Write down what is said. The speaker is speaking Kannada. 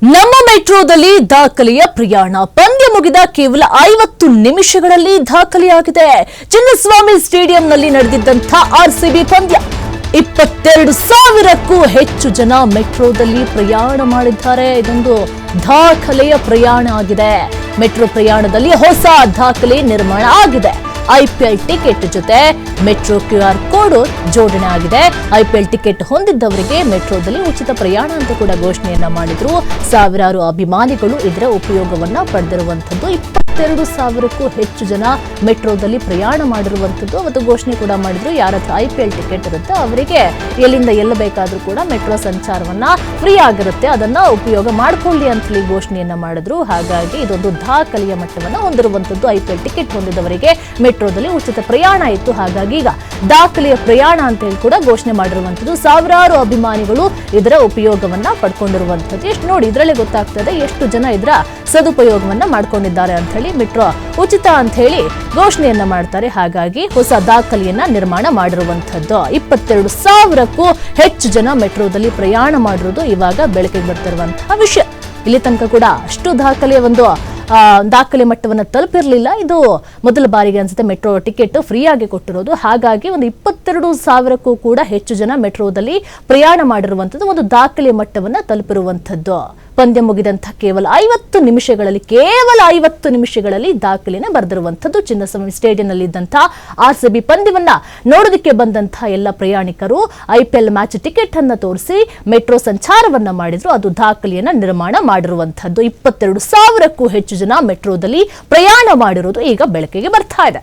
ನಮ್ಮ ಮೆಟ್ರೋದಲ್ಲಿ ದಾಖಲೆಯ ಪ್ರಯಾಣ ಪಂದ್ಯ ಮುಗಿದ ಕೇವಲ 50 ನಿಮಿಷಗಳಲ್ಲಿ ದಾಖಲೆಯಾಗಿದೆ. ಚಿನ್ನಸ್ವಾಮಿ ಸ್ಟೇಡಿಯಂನಲ್ಲಿ ನಡೆದಿದ್ದಂಥ ಆರ್ಸಿಬಿ ಪಂದ್ಯ 22,000ಕ್ಕೂ ಹೆಚ್ಚು ಜನ ಮೆಟ್ರೋದಲ್ಲಿ ಪ್ರಯಾಣ ಮಾಡಿದ್ದಾರೆ. ಇದೊಂದು ದಾಖಲೆಯ ಪ್ರಯಾಣ ಆಗಿದೆ. ಮೆಟ್ರೋ ಪ್ರಯಾಣದಲ್ಲಿ ಹೊಸ ದಾಖಲೆ ನಿರ್ಮಾಣ ಆಗಿದೆ. ಐಪಿಎಲ್ ಟಿಕೆಟ್ ಜೊತೆ ಮೆಟ್ರೋ QR ಕೋಡ್ ಜೋಡಣೆ ಆಗಿದೆ. ಐಪಿಎಲ್ ಟಿಕೆಟ್ ಹೊಂದಿದ್ದವರಿಗೆ ಮೆಟ್ರೋದಲ್ಲಿ ಉಚಿತ ಪ್ರಯಾಣ ಅಂತ ಕೂಡ ಘೋಷಣೆಯನ್ನ ಮಾಡಿದ್ರು. ಸಾವಿರಾರು ಅಭಿಮಾನಿಗಳು ಇದರ ಉಪಯೋಗವನ್ನ ಪಡೆದಿರುವಂತದ್ದು. 22,000ಕ್ಕೂ ಹೆಚ್ಚು ಜನ ಮೆಟ್ರೋದಲ್ಲಿ ಪ್ರಯಾಣ ಮಾಡಿರುವಂತದ್ದು. ಮತ್ತು ಘೋಷಣೆ ಕೂಡ ಮಾಡಿದ್ರು, ಯಾರ ಹತ್ರ ಐಪಿಎಲ್ ಟಿಕೆಟ್ ಇರುತ್ತೆ ಅವರಿಗೆ ಎಲ್ಲಿಂದ ಎಲ್ಲ ಬೇಕಾದ್ರೂ ಕೂಡ ಮೆಟ್ರೋ ಸಂಚಾರವನ್ನ ಫ್ರೀ ಆಗಿರುತ್ತೆ, ಅದನ್ನ ಉಪಯೋಗ ಮಾಡ್ಕೊಳ್ಳಿ ಅಂತ ಹೇಳಿ ಘೋಷಣೆಯನ್ನ ಮಾಡಿದ್ರು. ಹಾಗಾಗಿ ಇದೊಂದು ದಾಖಲೆಯ ಮಟ್ಟವನ್ನ ಹೊಂದಿರುವಂತದ್ದು. ಐಪಿಎಲ್ ಟಿಕೆಟ್ ಹೊಂದಿದವರಿಗೆ ಮೆಟ್ರೋದಲ್ಲಿ ಉಚಿತ ಪ್ರಯಾಣ ಇತ್ತು. ಹಾಗಾಗಿ ಈಗ ದಾಖಲೆಯ ಪ್ರಯಾಣ ಅಂತ ಹೇಳಿ ಕೂಡ ಘೋಷಣೆ ಮಾಡಿರುವಂತದ್ದು. ಸಾವಿರಾರು ಅಭಿಮಾನಿಗಳು ಇದರ ಉಪಯೋಗವನ್ನ ಪಡ್ಕೊಂಡಿರುವಂತದ್ದು. ಎಷ್ಟು ನೋಡಿ, ಇದರಲ್ಲೇ ಗೊತ್ತಾಗ್ತದೆ ಎಷ್ಟು ಜನ ಇದರ ಸದುಪಯೋಗವನ್ನ ಮಾಡ್ಕೊಂಡಿದ್ದಾರೆ ಅಂತ ಹೇಳಿ. ಮೆಟ್ರೋ ಉಚಿತ ಅಂತ ಹೇಳಿ ಘೋಷಣೆಯನ್ನ ಮಾಡ್ತಾರೆ. ಹಾಗಾಗಿ ಹೊಸ ದಾಖಲೆಯನ್ನ ನಿರ್ಮಾಣ ಮಾಡಿರುವಂತದ್ದು. 22,000ಕ್ಕೂ ಹೆಚ್ಚು ಜನ ಮೆಟ್ರೋದಲ್ಲಿ ಪ್ರಯಾಣ ಮಾಡಿರೋದು ಇವಾಗ ಬೆಳಕಿಗೆ ಬರ್ತಿರುವಂತಹ ವಿಷಯ. ಇಲ್ಲಿ ತನಕ ಕೂಡ ಅಷ್ಟು ದಾಖಲೆಯ ಒಂದು ದಾಖಲೆ ಮಟ್ಟವನ್ನು ತಲುಪಿರಲಿಲ್ಲ. ಇದು ಮೊದಲ ಬಾರಿಗೆ ಅನ್ಸುತ್ತೆ ಮೆಟ್ರೋ ಟಿಕೆಟ್ ಫ್ರೀ ಆಗಿ ಕೊಟ್ಟಿರೋದು. ಹಾಗಾಗಿ ಒಂದು 22,000ಕ್ಕೂ ಕೂಡ ಹೆಚ್ಚು ಜನ ಮೆಟ್ರೋದಲ್ಲಿ ಪ್ರಯಾಣ ಮಾಡಿರುವಂಥದ್ದು, ಒಂದು ದಾಖಲೆ ಮಟ್ಟವನ್ನು ತಲುಪಿರುವಂಥದ್ದು. ಪಂದ್ಯ ಮುಗಿದಂಥ ಕೇವಲ 50 ನಿಮಿಷಗಳಲ್ಲಿ ದಾಖಲೆನ ಬರೆದಿರುವಂಥದ್ದು. ಚಿನ್ನಸ್ವಾಮಿ ಸ್ಟೇಡಿಯಂನಲ್ಲಿ ಇದ್ದಂಥ ಆರ್ಸಿಬಿ ಪಂದ್ಯವನ್ನ ನೋಡೋದಕ್ಕೆ ಬಂದಂತಹ ಎಲ್ಲ ಪ್ರಯಾಣಿಕರು ಐಪಿಎಲ್ ಮ್ಯಾಚ್ ಟಿಕೆಟ್ ಅನ್ನ ತೋರಿಸಿ ಮೆಟ್ರೋ ಸಂಚಾರವನ್ನ ಮಾಡಿದ್ರು. ಅದು ದಾಖಲೆಯನ್ನ ನಿರ್ಮಾಣ ಮಾಡಿರುವಂಥದ್ದು. 22,000ಕ್ಕೂ ಹೆಚ್ಚು ಜನ ಮೆಟ್ರೋದಲ್ಲಿ ಪ್ರಯಾಣ ಮಾಡಿರೋದು ಈಗ ಬೆಳಕಿಗೆ ಬರ್ತಾ ಇದೆ.